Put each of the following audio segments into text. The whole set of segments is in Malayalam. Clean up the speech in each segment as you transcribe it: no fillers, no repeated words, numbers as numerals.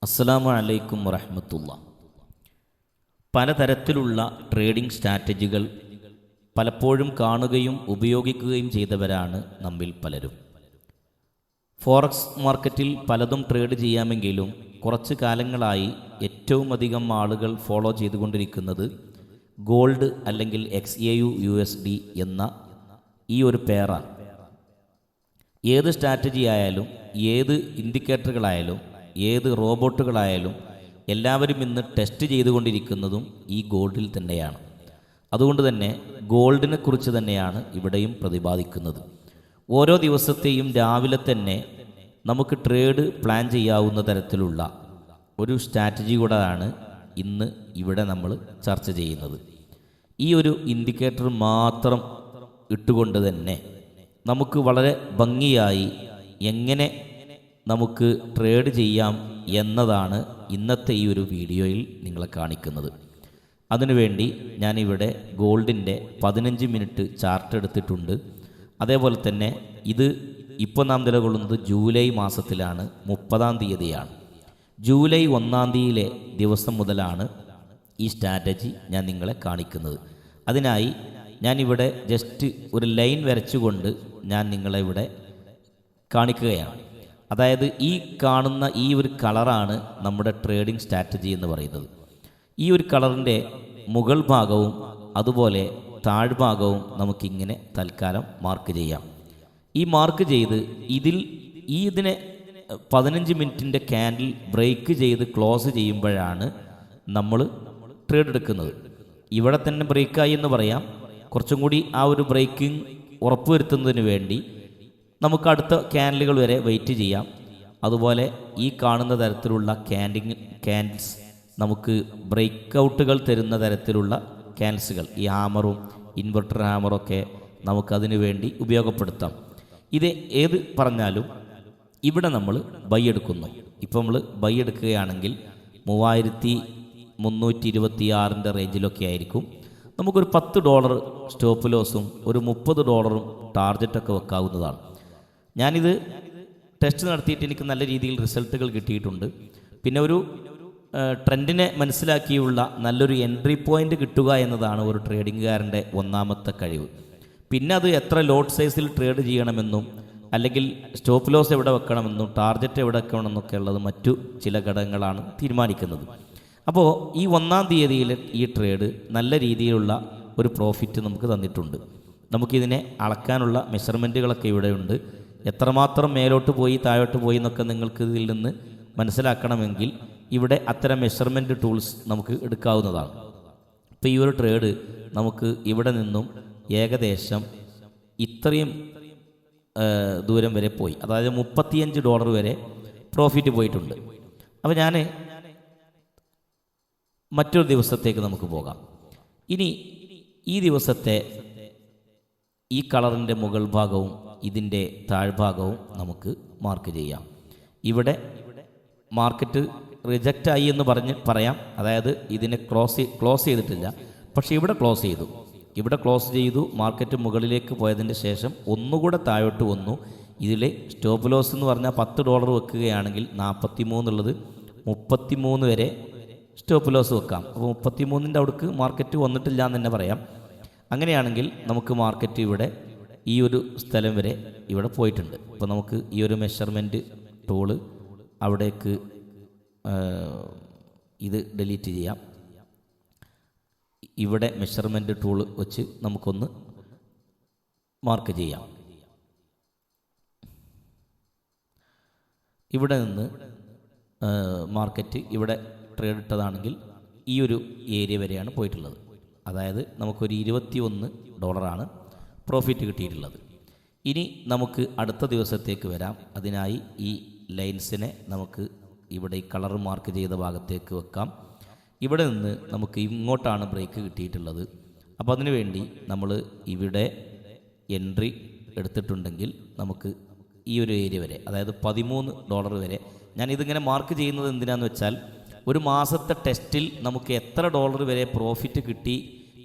അസ്സലാമു അലൈക്കും വറഹ്മത്തുള്ളാഹി. പലതരത്തിലുള്ള ട്രേഡിംഗ് സ്ട്രാറ്റജികൾ പലപ്പോഴും കാണുകയും ഉപയോഗിക്കുകയും ചെയ്തവരാണ് നമ്മിൽ പലരും. ഫോറക്സ് മാർക്കറ്റിൽ പലതും ട്രേഡ് ചെയ്യാമെങ്കിലും കുറച്ച് കാലങ്ങളായി ഏറ്റവും അധികം ആളുകൾ ഫോളോ ചെയ്തുകൊണ്ടിരിക്കുന്നത് ഗോൾഡ് അല്ലെങ്കിൽ XAU/USD എന്ന ഈ ഒരു പെയറാണ്. ഏത് സ്ട്രാറ്റജി ആയാലും, ഏത് ഇൻഡിക്കേറ്ററുകളായാലും, ഏത് റോബോട്ടുകളായാലും എല്ലാവരും ഇന്ന് ടെസ്റ്റ് ചെയ്തുകൊണ്ടിരിക്കുന്നതും ഈ ഗോൾഡിൽ തന്നെയാണ്. അതുകൊണ്ട് തന്നെ ഗോൾഡിനെ കുറിച്ച് തന്നെയാണ് ഇവിടെയും പ്രതിപാദിക്കുന്നത്. ഓരോ ദിവസത്തെയും രാവിലെ തന്നെ നമുക്ക് ട്രേഡ് പ്ലാൻ ചെയ്യാവുന്ന തരത്തിലുള്ള ഒരു സ്ട്രാറ്റജി കൂടെയാണ് ഇന്ന് ഇവിടെ നമ്മൾ ചർച്ച ചെയ്യുന്നത്. ഈ ഒരു ഇൻഡിക്കേറ്റർ മാത്രം ഇട്ടുകൊണ്ട് തന്നെ നമുക്ക് വളരെ ഭംഗിയായി എങ്ങനെ നമുക്ക് ട്രേഡ് ചെയ്യാം എന്നതാണ് ഇന്നത്തെ ഈ ഒരു വീഡിയോയിൽ നിങ്ങളെ കാണിക്കുന്നത്. അതിനുവേണ്ടി ഞാനിവിടെ ഗോൾഡിൻ്റെ 15 മിനിറ്റ് ചാർട്ട് എടുത്തിട്ടുണ്ട്. അതേപോലെ തന്നെ ഇത് ഇപ്പോൾ നാം നിലകൊള്ളുന്നത് ജൂലൈ മാസത്തിലാണ്, 30-ാം തീയതിയാണ്. ജൂലൈ 1-ാം തീയതിയിലെ ദിവസം മുതലാണ് ഈ സ്ട്രാറ്റജി ഞാൻ നിങ്ങളെ കാണിക്കുന്നത്. അതിനായി ഞാനിവിടെ ജസ്റ്റ് ഒരു ലൈൻ വരച്ചുകൊണ്ട് ഞാൻ നിങ്ങളെ ഇവിടെ കാണിക്കുകയാണ്. അതായത് ഈ കാണുന്ന ഈ ഒരു കളറാണ് നമ്മുടെ ട്രേഡിംഗ് സ്ട്രാറ്റജി എന്ന് പറയുന്നത്. ഈ ഒരു കളറിൻ്റെ മുകൾ ഭാഗവും അതുപോലെ താഴ്ഭാഗവും നമുക്കിങ്ങനെ തൽക്കാലം മാർക്ക് ചെയ്യാം. ഈ മാർക്ക് ചെയ്ത് ഇതിനെ 15 മിനിറ്റിൻ്റെ ക്യാൻഡിൽ ബ്രേക്ക് ചെയ്ത് ക്ലോസ് ചെയ്യുമ്പോഴാണ് നമ്മൾ ട്രേഡ് എടുക്കുന്നത്. ഇവിടെ തന്നെ ബ്രേക്കായി എന്ന് പറയാം. കുറച്ചും കൂടി ആ ഒരു ബ്രേക്കിംഗ് ഉറപ്പുവരുത്തുന്നതിന് വേണ്ടി നമുക്ക് അടുത്ത ക്യാൻഡിലുകൾ വരെ വെയിറ്റ് ചെയ്യാം. അതുപോലെ ഈ കാണുന്ന തരത്തിലുള്ള ക്യാൻഡിൽസ് നമുക്ക് ബ്രേക്ക് ഔട്ടുകൾ തരുന്ന തരത്തിലുള്ള ക്യാൻഡിൽസുകൾ, ഈ ഹാമറും ഇൻവെർട്ടർ ഹാമറൊക്കെ നമുക്കതിനു വേണ്ടി ഉപയോഗപ്പെടുത്താം. ഇത് ഏത് പറഞ്ഞാലും ഇവിടെ നമ്മൾ ബൈ എടുക്കുന്നു. ഇപ്പോൾ നമ്മൾ ബൈ എടുക്കുകയാണെങ്കിൽ 3326 റേഞ്ചിലൊക്കെ ആയിരിക്കും. നമുക്കൊരു $10 സ്റ്റോപ്പ് ലോസും ഒരു $30 ടാർഗറ്റൊക്കെ വെക്കാവുന്നതാണ്. ഞാനിത് ടെസ്റ്റ് നടത്തിയിട്ട് എനിക്ക് നല്ല രീതിയിൽ റിസൾട്ടുകൾ കിട്ടിയിട്ടുണ്ട്. പിന്നെ ഒരു ട്രെൻഡിനെ മനസ്സിലാക്കിയുള്ള നല്ലൊരു എൻട്രി പോയിൻ്റ് കിട്ടുക എന്നതാണ് ഒരു ട്രേഡിംഗുകാരൻ്റെ ഒന്നാമത്തെ കഴിവ്. പിന്നെ അത് എത്ര ലോട്ട് സൈസിൽ ട്രേഡ് ചെയ്യണമെന്നും അല്ലെങ്കിൽ സ്റ്റോപ്പ് ലോസ് എവിടെ വെക്കണമെന്നും ടാർഗറ്റ് എവിടെ വെക്കണമെന്നൊക്കെ ഉള്ളത് മറ്റു ചില ഘടകങ്ങളാണ് തീരുമാനിക്കുന്നത്. അപ്പോൾ ഈ 1-ാം തീയതിയിലെ ഈ ട്രേഡ് നല്ല രീതിയിലുള്ള ഒരു പ്രോഫിറ്റ് നമുക്ക് തന്നിട്ടുണ്ട്. നമുക്കിതിനെ അളക്കാനുള്ള മെഷർമെൻറ്റുകളൊക്കെ ഇവിടെയുണ്ട്. എത്രമാത്രം മേലോട്ട് പോയി താഴോട്ട് പോയി എന്നൊക്കെ നിങ്ങൾക്ക് ഇതിൽ നിന്ന് മനസ്സിലാക്കണമെങ്കിൽ ഇവിടെ അത്തരം മെഷർമെൻറ്റ് ടൂൾസ് നമുക്ക് എടുക്കാവുന്നതാണ്. ഇപ്പോൾ ഈ ഒരു ട്രേഡ് നമുക്ക് ഇവിടെ നിന്നും ഏകദേശം ഇത്രയും ദൂരം വരെ പോയി, അതായത് $35 വരെ പ്രോഫിറ്റ് പോയിട്ടുണ്ട്. അപ്പോൾ ഞാൻ മറ്റൊരു ദിവസത്തേക്ക് നമുക്ക് പോകാം. ഇനി ഈ ദിവസത്തെ ഈ കളറിൻ്റെ മുകൾ ഭാഗവും ഇതിൻ്റെ താഴ്ഭാഗവും നമുക്ക് മാർക്ക് ചെയ്യാം. ഇവിടെ മാർക്കറ്റ് റിജക്റ്റായി എന്ന് പറയാം. അതായത് ഇതിനെ ക്ലോസ് ചെയ്തിട്ടില്ല, പക്ഷേ ഇവിടെ ക്ലോസ് ചെയ്തു. മാർക്കറ്റ് മുകളിലേക്ക് പോയതിൻ്റെ ശേഷം ഒന്നുകൂടെ താഴോട്ട് വന്നു. ഇതിലെ സ്റ്റോപ്പ് ലോസ് എന്ന് പറഞ്ഞാൽ $10 വെക്കുകയാണെങ്കിൽ 43 ഉള്ളത് 33 വരെ സ്റ്റോപ്പ് ലോസ് വെക്കാം. അപ്പോൾ 33ൻ്റെ അവിടേക്ക് മാർക്കറ്റ് വന്നിട്ടില്ല എന്ന് തന്നെ പറയാം. അങ്ങനെയാണെങ്കിൽ നമുക്ക് മാർക്കറ്റ് ഇവിടെ ഈ ഒരു സ്ഥലം വരെ ഇവിടെ പോയിട്ടുണ്ട്. അപ്പോൾ നമുക്ക് ഈ ഒരു മെഷർമെൻറ്റ് ടൂള് അവിടേക്ക് ഇത് ഡിലീറ്റ് ചെയ്യാം. ഇവിടെ മെഷർമെൻറ്റ് ടൂള് വെച്ച് നമുക്കൊന്ന് മാർക്ക് ചെയ്യാം. ഇവിടെ നിന്ന് മാർക്കറ്റ് ഇവിടെ ട്രേഡ് ഇട്ടതാണെങ്കിൽ ഈ ഒരു ഏരിയ വരെയാണ് പോയിട്ടുള്ളത്. അതായത് നമുക്കൊരു $21 പ്രോഫിറ്റ് കിട്ടിയിട്ടുള്ളത്. ഇനി നമുക്ക് അടുത്ത ദിവസത്തേക്ക് വരാം. അതിനായി ഈ ലൈൻസിനെ നമുക്ക് ഇവിടെ ഈ കളർ മാർക്ക് ചെയ്ത ഭാഗത്തേക്ക് വെക്കാം. ഇവിടെ നിന്ന് നമുക്ക് ഇങ്ങോട്ടാണ് ബ്രേക്ക് കിട്ടിയിട്ടുള്ളത്. അപ്പോൾ അതിനു വേണ്ടി നമ്മൾ ഇവിടെ എൻട്രി എടുത്തിട്ടുണ്ടെങ്കിൽ നമുക്ക് ഈ ഒരു ഏരിയ വരെ, അതായത് $13 വരെ. ഞാനിതിങ്ങനെ മാർക്ക് ചെയ്യുന്നത് എന്തിനാണെന്ന് വെച്ചാൽ ഒരു മാസത്തെ ടെസ്റ്റിൽ നമുക്ക് എത്ര ഡോളർ വരെ പ്രോഫിറ്റ് കിട്ടി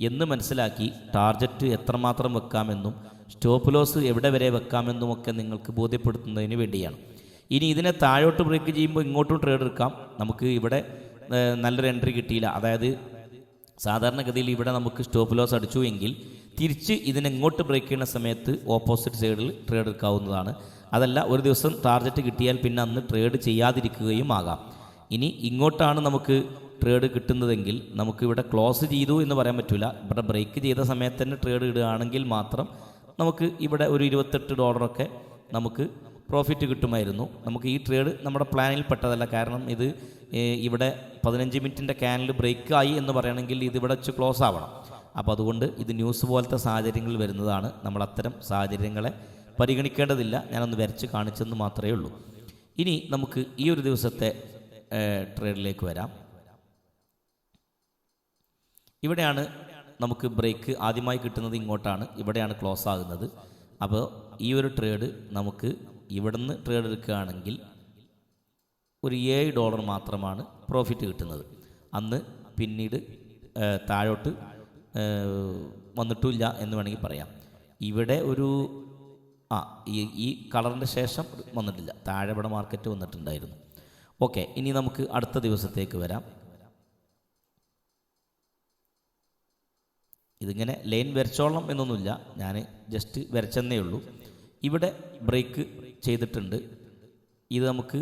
എന്ന് മനസ്സിലാക്കി ടാർഗറ്റ് എത്രമാത്രം വെക്കാമെന്നും സ്റ്റോപ്പ് ലോസ് എവിടെ വരെ വെക്കാമെന്നുമൊക്കെ നിങ്ങൾക്ക് ബോധ്യപ്പെടുത്തുന്നതിന് വേണ്ടിയാണ്. ഇനി ഇതിനെ താഴോട്ട് ബ്രേക്ക് ചെയ്യുമ്പോൾ ഇങ്ങോട്ടും ട്രേഡ് എടുക്കാം. നമുക്ക് ഇവിടെ നല്ലൊരു എൻട്രി കിട്ടിയില്ല, അതായത് സാധാരണഗതിയിൽ ഇവിടെ നമുക്ക് സ്റ്റോപ്പ് ലോസ് അടിച്ചു എങ്കിൽ തിരിച്ച് ഇതിനെങ്ങോട്ട് ബ്രേക്ക് ചെയ്യുന്ന സമയത്ത് ഓപ്പോസിറ്റ് സൈഡിൽ ട്രേഡ് എടുക്കാവുന്നതാണ്. അതല്ല, ഒരു ദിവസം ടാർഗറ്റ് കിട്ടിയാൽ പിന്നെ അന്ന് ട്രേഡ് ചെയ്യാതിരിക്കുകയും ആകാം. ഇനി ഇങ്ങോട്ടാണ് നമുക്ക് ട്രേഡ് കിട്ടുന്നതെങ്കിൽ നമുക്കിവിടെ ക്ലോസ് ചെയ്തു എന്ന് പറയാൻ പറ്റില്ല. ഇവിടെ ബ്രേക്ക് ചെയ്ത സമയത്ത് തന്നെ ട്രേഡ് ഇടുകയാണെങ്കിൽ മാത്രം നമുക്ക് ഇവിടെ ഒരു $28 നമുക്ക് പ്രോഫിറ്റ് കിട്ടുമായിരുന്നു. നമുക്ക് ഈ ട്രേഡ് നമ്മുടെ പ്ലാനിൽ പെട്ടതല്ല, കാരണം ഇത് ഇവിടെ 15 മിനിറ്റിൻ്റെ ക്യാനിൽ ബ്രേക്ക് ആയി എന്ന് പറയണമെങ്കിൽ ഇതിവിടെ വെച്ച് ക്ലോസ് ആവണം. അപ്പോൾ അതുകൊണ്ട് ഇത് ന്യൂസ് പോലത്തെ സാഹചര്യങ്ങളിൽ വരുന്നതാണ്. നമ്മൾ അത്തരം സാഹചര്യങ്ങളെ പരിഗണിക്കേണ്ടതില്ല. ഞാനൊന്ന് വരച്ച് കാണിച്ചെന്ന് മാത്രമേ ഉള്ളൂ. ഇനി നമുക്ക് ഈ ഒരു ദിവസത്തെ ട്രേഡിലേക്ക് വരാം. ഇവിടെയാണ് നമുക്ക് ബ്രേക്ക് ആദ്യമായി കിട്ടുന്നത്, ഇങ്ങോട്ടാണ്, ഇവിടെയാണ് ക്ലോസ് ആകുന്നത്. അപ്പോൾ ഈ ഒരു ട്രേഡ് നമുക്ക് ഇവിടുന്ന് ട്രേഡ് എടുക്കുകയാണെങ്കിൽ ഒരു $7 മാത്രമാണ് പ്രോഫിറ്റ് കിട്ടുന്നത്. അന്ന് പിന്നീട് താഴോട്ട് വന്നിട്ടില്ല എന്ന് വേണമെങ്കിൽ പറയാം. ഇവിടെ ഒരു ഈ കളറിൻ്റെ ശേഷം വന്നിട്ടില്ല, താഴെ ഇവിടെ മാർക്കറ്റ് വന്നിട്ടുണ്ടായിരുന്നു. ഓക്കെ, ഇനി നമുക്ക് അടുത്ത ദിവസത്തേക്ക് വരാം. ഇതിങ്ങനെ ലൈൻ വരച്ചോളം എന്നൊന്നുമില്ല, ഞാൻ ജസ്റ്റ് വരച്ചെന്നേ ഉള്ളൂ. ഇവിടെ ബ്രേക്ക് ചെയ്തിട്ടുണ്ട്. ഇത് നമുക്ക്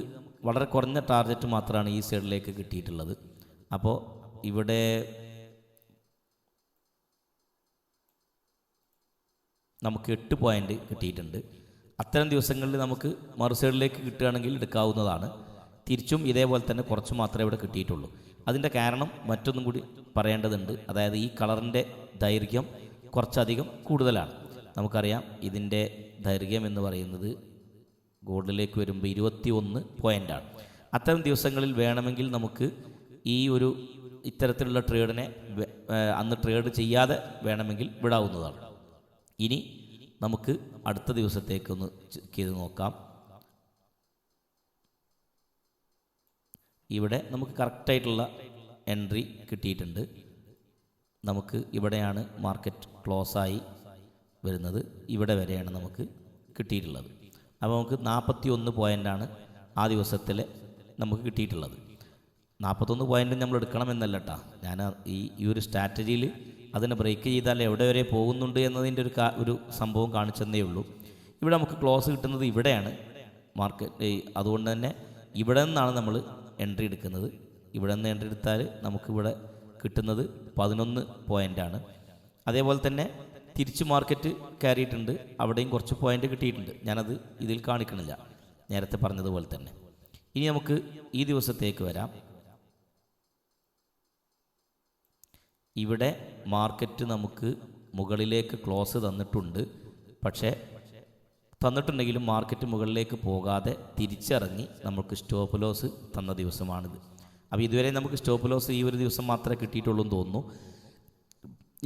വളരെ കുറഞ്ഞ ടാർഗറ്റ് മാത്രമാണ് ഈ സൈഡിലേക്ക് കിട്ടിയിട്ടുള്ളത്. അപ്പോൾ ഇവിടെ നമുക്ക് 8 പോയിൻ്റ് കിട്ടിയിട്ടുണ്ട്. അത്തരം ദിവസങ്ങളിൽ നമുക്ക് മറു സൈഡിലേക്ക് കിട്ടുകയാണെങ്കിൽ എടുക്കാവുന്നതാണ്. തിരിച്ചും ഇതേപോലെ തന്നെ കുറച്ച് മാത്രമേ ഇവിടെ കിട്ടിയിട്ടുള്ളൂ. അതിൻ്റെ കാരണം മറ്റൊന്നും കൂടി പറയേണ്ടതുണ്ട്. അതായത് ഈ കളറിൻ്റെ ദൈർഘ്യം കുറച്ചധികം കൂടുതലാണ്. നമുക്കറിയാം ഇതിൻ്റെ ദൈർഘ്യം എന്ന് പറയുന്നത് ഗോൾഡിലേക്ക് വരുമ്പോൾ 21 പോയിൻ്റാണ്. അത്തരം ദിവസങ്ങളിൽ വേണമെങ്കിൽ നമുക്ക് ഈ ഒരു ഇത്തരത്തിലുള്ള ട്രേഡിനെ അന്ന് ട്രേഡ് ചെയ്യാതെ വേണമെങ്കിൽ വിടാവുന്നതാണ്. ഇനി നമുക്ക് അടുത്ത ദിവസത്തേക്കൊന്ന് ചെക്ക് ചെയ്ത് നോക്കാം. ഇവിടെ നമുക്ക് കറക്റ്റായിട്ടുള്ള എൻട്രി കിട്ടിയിട്ടുണ്ട്. നമുക്ക് ഇവിടെയാണ് മാർക്കറ്റ് ക്ലോസായി വരുന്നത്, ഇവിടെ വരെയാണ് നമുക്ക് കിട്ടിയിട്ടുള്ളത്. അപ്പോൾ നമുക്ക് 41 പോയിൻ്റാണ് ആ ദിവസത്തിൽ നമുക്ക് കിട്ടിയിട്ടുള്ളത്. 41 പോയിൻ്റ് നമ്മൾ എടുക്കണമെന്നല്ല കേട്ടോ, ഞാൻ ഈ ഒരു സ്ട്രാറ്റജിയിൽ അതിനെ ബ്രേക്ക് ചെയ്താൽ എവിടെ വരെ പോകുന്നുണ്ട് എന്നതിൻ്റെ ഒരു സംഭവം കാണിച്ചെന്നേ ഉള്ളൂ. ഇവിടെ നമുക്ക് ക്ലോസ് കിട്ടുന്നത് ഇവിടെയാണ് മാർക്കറ്റ്. അതുകൊണ്ട് തന്നെ ഇവിടെ നിന്നാണ് നമ്മൾ എൻട്രി എടുക്കുന്നത്. ഇവിടെ നിന്ന് എൻട്രി എടുത്താൽ നമുക്കിവിടെ കിട്ടുന്നത് 11 പോയിൻ്റാണ്. അതേപോലെ തന്നെ തിരിച്ച് മാർക്കറ്റ് കയറിയിട്ടുണ്ട്, അവിടെയും കുറച്ച് പോയിൻ്റ് കിട്ടിയിട്ടുണ്ട്. ഞാനത് ഇതിൽ കാണിക്കണില്ല, നേരത്തെ പറഞ്ഞതുപോലെ തന്നെ. ഇനി നമുക്ക് ഈ ദിവസത്തേക്ക് വരാം. ഇവിടെ മാർക്കറ്റ് നമുക്ക് മുകളിലേക്ക് ക്ലോസ് തന്നിട്ടുണ്ട്. പക്ഷേ തന്നിട്ടുണ്ടെങ്കിലും മാർക്കറ്റ് മുകളിലേക്ക് പോകാതെ തിരിച്ചിറങ്ങി നമുക്ക് സ്റ്റോപ്പ് ലോസ് തന്ന ദിവസമാണിത്. അപ്പോൾ ഇതുവരെ നമുക്ക് സ്റ്റോപ്പ് ലോസ് ഈ ഒരു ദിവസം മാത്രമേ കിട്ടിയിട്ടുള്ളൂ എന്ന് തോന്നുന്നു.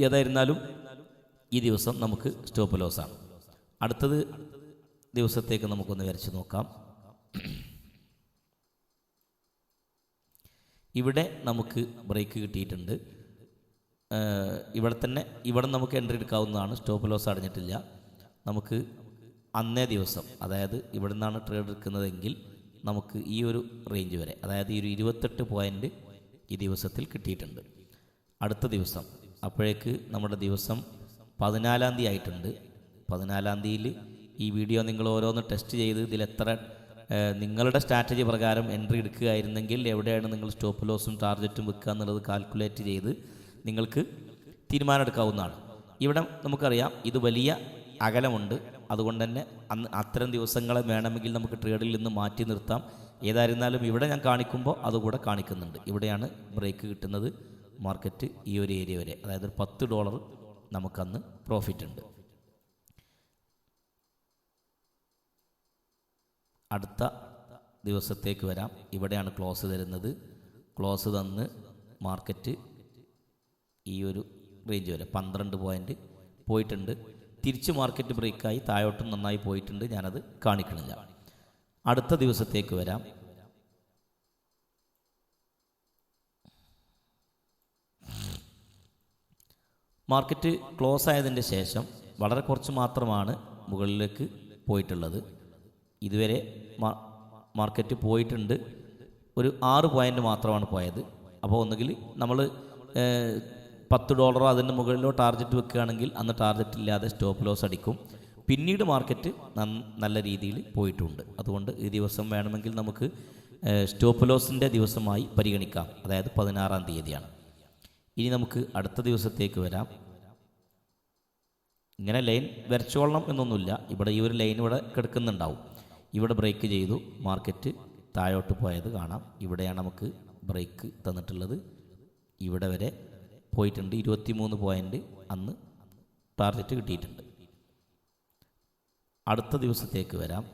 ഏതായിരുന്നാലും ഈ ദിവസം നമുക്ക് സ്റ്റോപ്പ് ലോസാണ്. അടുത്തത് ദിവസത്തേക്ക് നമുക്കൊന്ന് വരച്ച് നോക്കാം. ഇവിടെ നമുക്ക് ബ്രേക്ക് കിട്ടിയിട്ടുണ്ട്. ഇവിടെ നമുക്ക് എൻട്രി എടുക്കാവുന്നതാണ്. സ്റ്റോപ്പ് ലോസ് അടഞ്ഞിട്ടില്ല. നമുക്ക് അന്നേ ദിവസം, അതായത് ഇവിടെ നിന്നാണ് ട്രേഡ് എടുക്കുന്നതെങ്കിൽ നമുക്ക് ഈ ഒരു റേഞ്ച് വരെ, അതായത് ഈ ഒരു 28 പോയിൻ്റ് ഈ ദിവസത്തിൽ കിട്ടിയിട്ടുണ്ട്. അടുത്ത ദിവസം അപ്പോഴേക്ക് നമ്മുടെ ദിവസം 14-ാം തീയതി ആയിട്ടുണ്ട്. 14-ാം തീയതിയിൽ ഈ വീഡിയോ നിങ്ങൾ ഓരോന്ന് ടെസ്റ്റ് ചെയ്ത് ഇതിലെത്ര നിങ്ങളുടെ സ്ട്രാറ്റജി പ്രകാരം എൻട്രി എടുക്കുകയായിരുന്നെങ്കിൽ എവിടെയാണ് നിങ്ങൾ സ്റ്റോപ്പ് ലോസും ടാർഗറ്റും വെക്കുക എന്നുള്ളത് കാൽക്കുലേറ്റ് ചെയ്ത് നിങ്ങൾക്ക് തീരുമാനമെടുക്കാവുന്നതാണ്. ഇവിടെ നമുക്കറിയാം ഇത് വലിയ അകലമുണ്ട്. അതുകൊണ്ട് തന്നെ അത്തരം ദിവസങ്ങളെ വേണമെങ്കിൽ നമുക്ക് ട്രേഡിൽ നിന്ന് മാറ്റി നിർത്താം. ഏതായിരുന്നാലും ഇവിടെ ഞാൻ കാണിക്കുമ്പോൾ അതുകൂടെ കാണിക്കുന്നുണ്ട്. ഇവിടെയാണ് ബ്രേക്ക് കിട്ടുന്നത്. മാർക്കറ്റ് ഈ ഒരു ഏരിയ വരെ, അതായത് $10 നമുക്കന്ന് പ്രോഫിറ്റ് ഉണ്ട്. അടുത്ത ദിവസത്തേക്ക് വരാം. ഇവിടെയാണ് ക്ലോസ് തരുന്നത്. ക്ലോസ് തന്ന് മാർക്കറ്റ് ഈ ഒരു റേഞ്ച് വരെ 12 പോയിൻ്റ് പോയിട്ടുണ്ട്. തിരിച്ച് മാർക്കറ്റ് ബ്രേക്കായി താഴോട്ടും നന്നായി പോയിട്ടുണ്ട്. ഞാനത് കാണിക്കണില്ല. അടുത്ത ദിവസത്തേക്ക് വരാം. മാർക്കറ്റ് ക്ലോസ് ആയതിൻ്റെ ശേഷം വളരെ കുറച്ച് മാത്രമാണ് മുകളിലേക്ക് പോയിട്ടുള്ളത്. ഇതുവരെ മാർക്കറ്റ് പോയിട്ടുണ്ട്. ഒരു 6 പോയിൻ്റ് മാത്രമാണ് പോയത്. അപ്പോൾ ഒന്നുകിൽ നമ്മൾ $10 അതിന് മുകളിലോ ടാർഗറ്റ് വെക്കുകയാണെങ്കിൽ അന്ന് ടാർഗറ്റ് ഇല്ലാതെ സ്റ്റോപ്പ് ലോസ് അടിക്കും. പിന്നീട് മാർക്കറ്റ് നല്ല രീതിയിൽ പോയിട്ടുണ്ട്. അതുകൊണ്ട് ഈ ദിവസം വേണമെങ്കിൽ നമുക്ക് സ്റ്റോപ്പ് ലോസിൻ്റെ ദിവസമായി പരിഗണിക്കാം. അതായത് 16-ാം തീയതിയാണ്. ഇനി നമുക്ക് അടുത്ത ദിവസത്തേക്ക് വരാം. ഇങ്ങനെ ലൈൻ വരച്ചോളണം എന്നൊന്നുമില്ല. ഇവിടെ ഈ ഒരു ലൈൻ ഇവിടെ കിടക്കുന്നുണ്ടാവും. ഇവിടെ ബ്രേക്ക് ചെയ്തു, മാർക്കറ്റ് താഴോട്ട് പോയത് കാണാം. ഇവിടെയാണ് നമുക്ക് ബ്രേക്ക് തന്നിട്ടുള്ളത്. ഇവിടെ വരെ പോയിട്ടുണ്ട്. 23 പോയിൻ്റ് അന്ന് ടാർഗറ്റ് കിട്ടിയിട്ടുണ്ട്. അടുത്ത ദിവസത്തേക്ക് വരാം.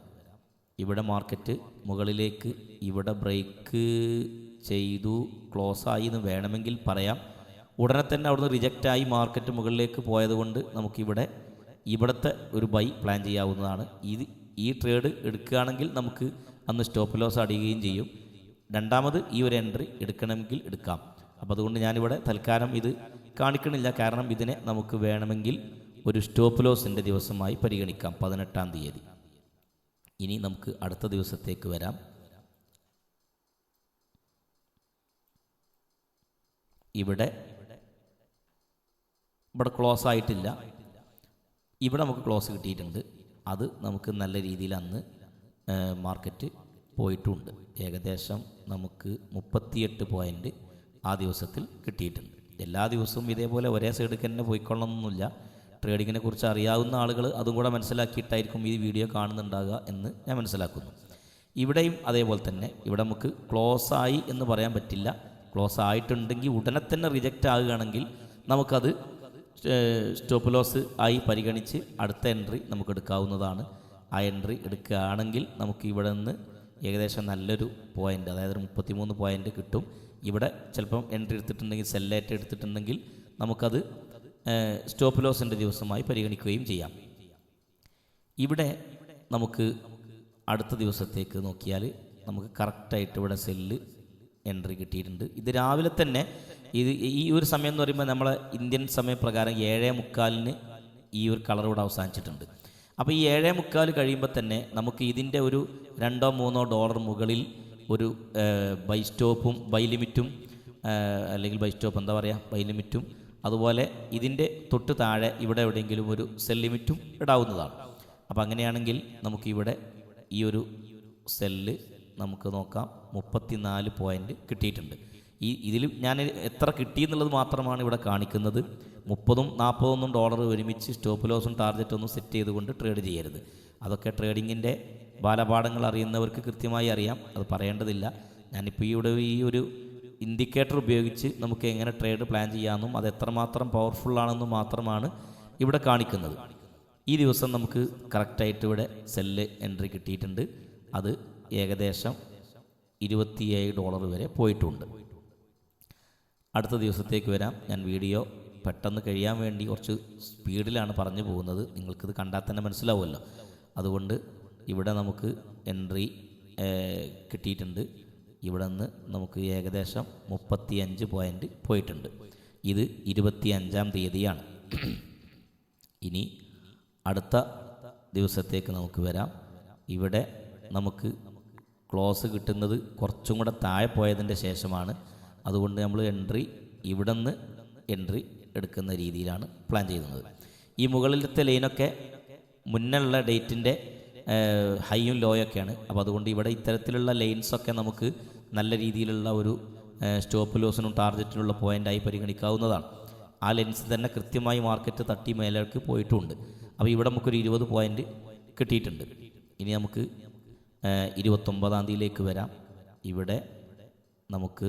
ഇവിടെ മാർക്കറ്റ് മുകളിലേക്ക് ഇവിടെ ബ്രേക്ക് ചെയ്തു, ക്ലോസ് ആയി എന്ന് വേണമെങ്കിൽ പറയാം. ഉടനെ തന്നെ അവിടുന്ന് റിജക്റ്റായി മാർക്കറ്റ് മുകളിലേക്ക് പോയതുകൊണ്ട് നമുക്കിവിടെ ഇവിടുത്തെ ഒരു ബൈ പ്ലാൻ ചെയ്യാവുന്നതാണ്. ഈ ട്രേഡ് എടുക്കുകയാണെങ്കിൽ നമുക്ക് അന്ന് സ്റ്റോപ്പ് ലോസ് അടിയുകയും ചെയ്യും. രണ്ടാമത് ഈ ഒരു എൻട്രി എടുക്കണമെങ്കിൽ എടുക്കാം. അപ്പോൾ അതുകൊണ്ട് ഞാനിവിടെ തൽക്കാലം ഇത് കാണിക്കണില്ല. കാരണം ഇതിനെ നമുക്ക് വേണമെങ്കിൽ ഒരു സ്റ്റോപ്പ് ലോസിൻ്റെ ദിവസമായി പരിഗണിക്കാം, 18-ാം തീയതി. ഇനി നമുക്ക് അടുത്ത ദിവസത്തേക്ക് വരാം. ഇവിടെ ക്ലോസ് ആയിട്ടില്ല. ഇവിടെ നമുക്ക് ക്ലോസ് കിട്ടിയിട്ടുണ്ട്. അത് നമുക്ക് നല്ല രീതിയിൽ അന്ന് മാർക്കറ്റ് പോയിട്ടുമുണ്ട്. ഏകദേശം നമുക്ക് 38 പോയിൻ്റ് ആ ദിവസത്തിൽ കിട്ടിയിട്ടുണ്ട്. എല്ലാ ദിവസവും ഇതേപോലെ ഒരേ സൈഡിൽ തന്നെ പോയിക്കൊള്ളണമെന്നില്ല. ട്രേഡിങ്ങിനെ കുറിച്ച് അറിയാവുന്ന ആളുകൾ അതും കൂടെ മനസ്സിലാക്കിയിട്ടായിരിക്കും ഈ വീഡിയോ കാണുന്നുണ്ടാകുക എന്ന് ഞാൻ മനസ്സിലാക്കുന്നു. ഇവിടെയും അതേപോലെ തന്നെ ഇവിടെ നമുക്ക് ക്ലോസ് ആയി എന്ന് പറയാൻ പറ്റില്ല. ക്ലോസ് ആയിട്ടുണ്ടെങ്കിൽ ഉടനെ തന്നെ റിജക്റ്റ് ആകുകയാണെങ്കിൽ നമുക്കത് സ്റ്റോപ്പ് ലോസ് ആയി പരിഗണിച്ച് അടുത്ത എൻട്രി നമുക്ക് എടുക്കാവുന്നതാണ്. ആ എൻട്രി എടുക്കുകയാണെങ്കിൽ നമുക്ക് ഇവിടെ നിന്ന് ഏകദേശം നല്ലൊരു പോയിൻ്റ്, അതായത് 33 പോയിൻ്റ് കിട്ടും. ഇവിടെ ചിലപ്പം എൻട്രി എടുത്തിട്ടുണ്ടെങ്കിൽ, സെല്ലേറ്റ് എടുത്തിട്ടുണ്ടെങ്കിൽ നമുക്കത് സ്റ്റോപ്പ് ലോസിൻ്റെ ദിവസമായി പരിഗണിക്കുകയും ചെയ്യാം. ഇവിടെ നമുക്ക് അടുത്ത ദിവസത്തേക്ക് നോക്കിയാൽ നമുക്ക് കറക്റ്റായിട്ട് ഇവിടെ സെല്ല് എൻട്രി കിട്ടിയിട്ടുണ്ട്. ഇത് രാവിലെ തന്നെ ഈ ഒരു സമയം എന്ന് പറയുമ്പോൾ നമ്മളെ ഇന്ത്യൻ സമയപ്രകാരം 7:45 ഈ ഒരു കളർ ഇവിടെ അവസാനിച്ചിട്ടുണ്ട്. അപ്പോൾ ഈ 7:45 കഴിയുമ്പോൾ തന്നെ നമുക്ക് ഇതിൻ്റെ ഒരു $2-3 മുകളിൽ ഒരു ബൈ സ്റ്റോപ്പും ബൈ ലിമിറ്റും, അല്ലെങ്കിൽ ബൈ സ്റ്റോപ്പ് എന്താ പറയുക, ബൈ ലിമിറ്റും, അതുപോലെ ഇതിൻ്റെ തൊട്ട് താഴെ ഇവിടെ എവിടെയെങ്കിലും ഒരു സെൽ ലിമിറ്റും ഇടാവുന്നതാണ്. അപ്പോൾ അങ്ങനെയാണെങ്കിൽ നമുക്കിവിടെ ഈ ഒരു സെല്ല് നമുക്ക് നോക്കാം. 34 പോയിൻ്റ് കിട്ടിയിട്ടുണ്ട്. ഇതിൽ ഞാൻ എത്ര കിട്ടിയെന്നുള്ളത് മാത്രമാണ് ഇവിടെ കാണിക്കുന്നത്. 30-40 ഡോളർ ഒരുമിച്ച് സ്റ്റോപ്പ് ലോസും ടാർഗറ്റൊന്നും സെറ്റ് ചെയ്തുകൊണ്ട് ട്രേഡ് ചെയ്യരുത്. അതൊക്കെ ട്രേഡിങ്ങിൻ്റെ ബാലപാഠങ്ങൾ അറിയുന്നവർക്ക് കൃത്യമായി അറിയാം, അത് പറയേണ്ടതില്ല. ഞാനിപ്പോൾ ഈ ഒരു ഇൻഡിക്കേറ്റർ ഉപയോഗിച്ച് നമുക്ക് എങ്ങനെ ട്രേഡ് പ്ലാൻ ചെയ്യാമെന്നും അത് എത്രമാത്രം പവർഫുള്ളാണെന്നും മാത്രമാണ് ഇവിടെ കാണിക്കുന്നത്. ഈ ദിവസം നമുക്ക് കറക്റ്റായിട്ട് ഇവിടെ സെല്ല് എൻട്രി കിട്ടിയിട്ടുണ്ട്. അത് ഏകദേശം $27 വരെ പോയിട്ടുണ്ട്. അടുത്ത ദിവസത്തേക്ക് വരാം. ഞാൻ വീഡിയോ പെട്ടെന്ന് കഴിയാൻ വേണ്ടി കുറച്ച് സ്പീഡിലാണ് പറഞ്ഞു പോകുന്നത്. നിങ്ങൾക്കിത് കണ്ടാൽ തന്നെ മനസ്സിലാവുമല്ലോ. അതുകൊണ്ട് ഇവിടെ നമുക്ക് എൻട്രി കിട്ടിയിട്ടുണ്ട്. ഇവിടെ നിന്ന് നമുക്ക് ഏകദേശം 35 പോയിൻ്റ് പോയിട്ടുണ്ട്. ഇത് 25-ാം തീയതിയാണ്. ഇനി അടുത്ത ദിവസത്തേക്ക് നമുക്ക് വരാം. ഇവിടെ നമുക്ക് ക്ലോസ് കിട്ടുന്നത് കുറച്ചും കൂടെ താഴെ പോയതിൻ്റെ ശേഷമാണ്. അതുകൊണ്ട് നമ്മൾ ഇവിടെ നിന്ന് എൻട്രി എടുക്കുന്ന രീതിയിലാണ് പ്ലാൻ ചെയ്യുന്നത്. ഈ മുകളിലത്തെ ലൈനൊക്കെ മുന്നുള്ള ഡേറ്റിൻ്റെ ഹൈയും ലോയൊക്കെയാണ്. അപ്പോൾ അതുകൊണ്ട് ഇവിടെ ഇത്തരത്തിലുള്ള ലൈൻസൊക്കെ നമുക്ക് നല്ല രീതിയിലുള്ള ഒരു സ്റ്റോപ്പ് ലോസിനും ടാർഗറ്റിനുള്ള പോയിൻ്റായി പരിഗണിക്കാവുന്നതാണ്. ആ ലെൻസ് തന്നെ കൃത്യമായി മാർക്കറ്റ് തട്ടി മേലേക്ക് പോയിട്ടുമുണ്ട്. അപ്പോൾ ഇവിടെ നമുക്കൊരു 20 പോയിൻ്റ് കിട്ടിയിട്ടുണ്ട്. ഇനി നമുക്ക് 29-ാം തീയതിയിലേക്ക് വരാം. ഇവിടെ നമുക്ക്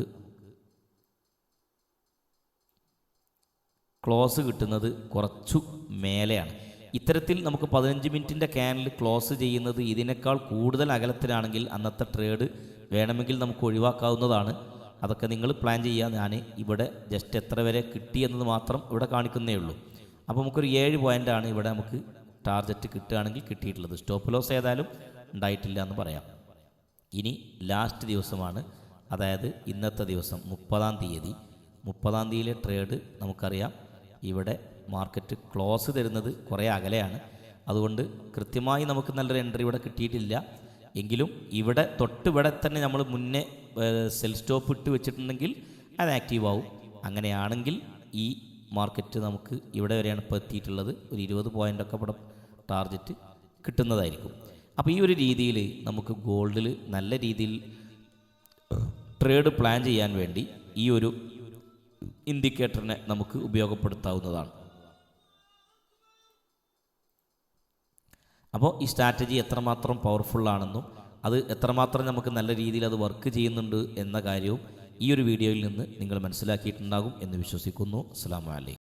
ക്ലോസ് കിട്ടുന്നത് കുറച്ചു മേലെയാണ്. ഇത്തരത്തിൽ നമുക്ക് 15 മിനിറ്റിൻ്റെ ക്യാനിൽ ക്ലോസ് ചെയ്യുന്നത് ഇതിനേക്കാൾ കൂടുതൽ അകലത്തിലാണെങ്കിൽ അന്നത്തെ ട്രേഡ് വേണമെങ്കിൽ നമുക്ക് ഒഴിവാക്കാവുന്നതാണ്. അതൊക്കെ നിങ്ങൾ പ്ലാൻ ചെയ്യുക. ഞാൻ ഇവിടെ ജസ്റ്റ് എത്ര വരെ കിട്ടിയെന്നത് മാത്രം ഇവിടെ കാണിക്കുന്നേ ഉള്ളൂ. അപ്പോൾ നമുക്കൊരു 7 പോയിൻ്റാണ് ഇവിടെ നമുക്ക് ടാർഗറ്റ് കിട്ടുകയാണെങ്കിൽ കിട്ടിയിട്ടുള്ളത്. സ്റ്റോപ്പ് ലോസ് ഏതായാലും ഉണ്ടായിട്ടില്ല എന്ന് പറയാം. ഇനി ലാസ്റ്റ് ദിവസമാണ്, അതായത് ഇന്നത്തെ ദിവസം 30-ാം തീയതി. 30-ാം തീയതിയിലെ ട്രേഡ് നമുക്കറിയാം. ഇവിടെ മാർക്കറ്റ് ക്ലോസ് തരുന്നത് കുറേ അകലെയാണ്. അതുകൊണ്ട് കൃത്യമായി നമുക്ക് നല്ലൊരു എൻട്രി ഇവിടെ കിട്ടിയിട്ടില്ല. എങ്കിലും ഇവിടെ തൊട്ടിവിടെ തന്നെ നമ്മൾ മുന്നേ സെൽ സ്റ്റോപ്പ് ഇട്ട് വെച്ചിട്ടുണ്ടെങ്കിൽ അത് ആക്റ്റീവ് ആവും. അങ്ങനെയാണെങ്കിൽ ഈ മാർക്കറ്റ് നമുക്ക് ഇവിടെ വരെയാണ് ഇപ്പോൾ എത്തിയിട്ടുള്ളത്. ഒരു 20 പോയിൻ്റൊക്കെ ഇവിടെ ടാർഗറ്റ് കിട്ടുന്നതായിരിക്കും. അപ്പോൾ ഈ ഒരു രീതിയിൽ നമുക്ക് ഗോൾഡിൽ നല്ല രീതിയിൽ ട്രേഡ് പ്ലാൻ ചെയ്യാൻ വേണ്ടി ഈ ഒരു ഇൻഡിക്കേറ്ററിനെ നമുക്ക് ഉപയോഗപ്പെടുത്താവുന്നതാണ്. അപ്പോൾ ഈ സ്ട്രാറ്റജി എത്രമാത്രം പവർഫുള്ളാണെന്നും അത് എത്രമാത്രം നമുക്ക് നല്ല രീതിയിൽ അത് വർക്ക് ചെയ്യുന്നുണ്ട് എന്ന കാര്യവും ഈ ഒരു വീഡിയോയിൽ നിന്ന് നിങ്ങൾ മനസ്സിലാക്കിയിട്ടുണ്ടാകും എന്ന് വിശ്വസിക്കുന്നു. അസ്സലാമു അലൈക്കും.